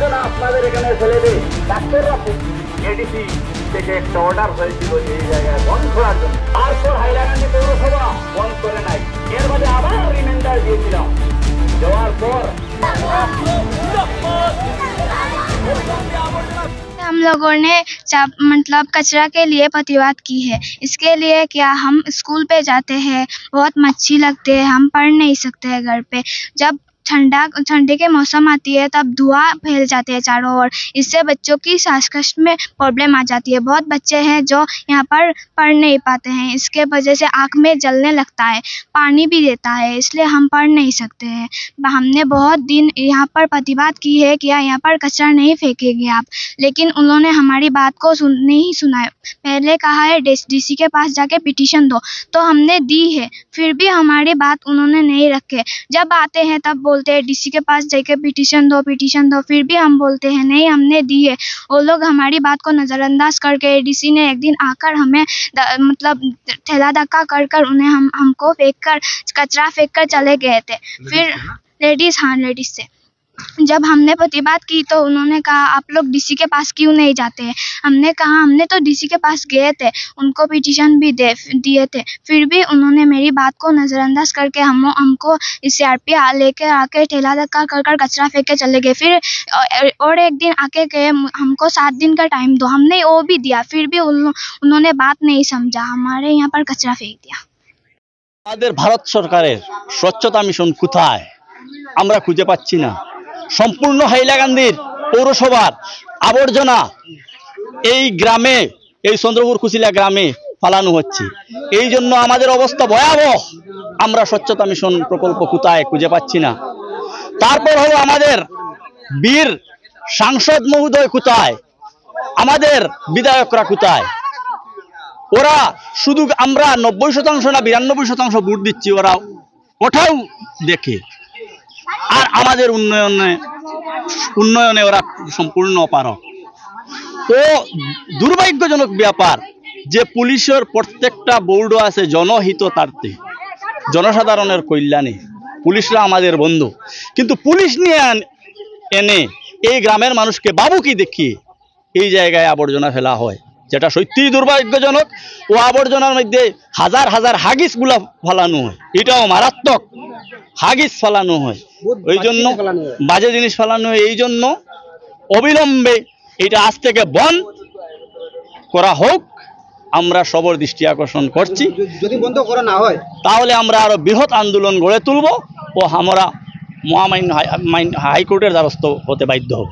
আবর্জনা আপনাদের এখানে ফেলে দেয়, ডাক্তাররা এডিসি থেকে একটা অর্ডার হয়েছিল যে এই জায়গায় বন্ধ করার জন্য। তারপর হাইলাকান্দি পৌরসভা বন্ধ করে নাই, এর মধ্যে আবার রিমাইন্ডার দিয়েছিলাম, দেওয়ার পর हम लोगों ने मतलब कचरा के लिए प्रतिवाद की है। इसके लिए क्या हम स्कूल पे जाते हैं, बहुत मच्छी लगते हैं, हम पढ़ नहीं सकते हैं घर पे। जब ठंडी के मौसम आती है तब धुआं फैल जाते हैं चारों ओर, इससे बच्चों की सांसकष्ट में प्रॉब्लम आ जाती है। बहुत बच्चे हैं जो यहाँ पर पढ़ नहीं पाते हैं, इसके वजह से आँख में जलने लगता है, पानी भी देता है, इसलिए हम पढ़ नहीं सकते हैं। हमने बहुत दिन यहाँ पर प्रतिवाद की है कि यहाँ पर कचरा नहीं फेंकेंगे आप, लेकिन उन्होंने हमारी बात को नहीं सुना है। पहले कहा है डीसी के पास जाके पिटीशन दो, तो हमने दी है, फिर भी हमारी बात उन्होंने नहीं रखे। जब आते हैं तब बोलते हैं डीसी के पास जाके पिटीशन दो, फिर भी हम बोलते हैं नहीं हमने दी है। वो लोग हमारी बात को नज़रअंदाज करके डीसी ने एक दिन आकर हमें मतलब ठेला धक्का कर उन्हें हमको कचरा फेंक कर चले गए थे। फिर लेडीज से जब हमने प्रतिवाद की तो उन्होंने कहा आप लोग डीसी के पास क्यों नहीं जाते हैं। हमने कहा हमने तो डीसी के पास गए थे, उनको पिटीशन भी दिए थे, फिर भी उन्होंने मेरी बात को नज़रअंदाज करके हमको सीआरपी लेके आके ठेला धक्का कर कचरा फेंक के चले गए। फिर और एक दिन आके कहे हमको 7 दिन का टाइम दो, हमने वो भी दिया, फिर भी उन्होंने बात नहीं समझा, हमारे यहाँ पर कचरा फेंक दिया। আমাদের ভারত সরকারের স্বচ্ছতা মিশন কোথায় আমরা খুঁজে পাচ্ছি না। সম্পূর্ণ হাইলাকান্দির পৌরসভার আবর্জনা এই গ্রামে, এই চন্দ্রপুর কুচিলা গ্রামে ফালানো হচ্ছে। এই জন্য আমাদের অবস্থা ভয়াবহ। আমরা স্বচ্ছতা মিশন প্রকল্প কোথায় খুঁজে পাচ্ছি না। তারপর হলো আমাদের বীর সাংসদ মহোদয় কোথায়, আমাদের বিধায়করা কোথায়। ওরা শুধু আমরা 90% না 92% ভোট দিচ্ছি, ওরা ওটাও দেখে, আর আমাদের উন্নয়নে ওরা সম্পূর্ণ অপারগ। তো দুর্ভাগ্যজনক ব্যাপার যে পুলিশের প্রত্যেকটা বোর্ড আছে জনহিতার্থে, জনসাধারণের কল্যাণে। পুলিশরা আমাদের বন্ধু, কিন্তু পুলিশ নিয়ে এনে এই গ্রামের মানুষকে বাবুকি দেখিয়ে এই জায়গায় আবর্জনা ফেলা হয়, যেটা সত্যিই দুর্ভাগ্যজনক। ও আবর্জনার মধ্যে হাজার হাজার হাগিস গুলা ফেলানো হয়, এটাও মারাত্মক। হাগিস ফেলানো হয়, ওই জন্য বাজে জিনিস ফেলানো হয়। এই জন্য অবিলম্বে এটা আজ থেকে বন্ধ করা হোক, আমরা সবার দৃষ্টি আকর্ষণ করছি। যদি বন্ধ করা না হয় তাহলে আমরা আরো বৃহৎ আন্দোলন গড়ে তুলব ও আমরা মহামান্য হাইকোর্টের দ্বারস্থ হতে বাধ্য হব।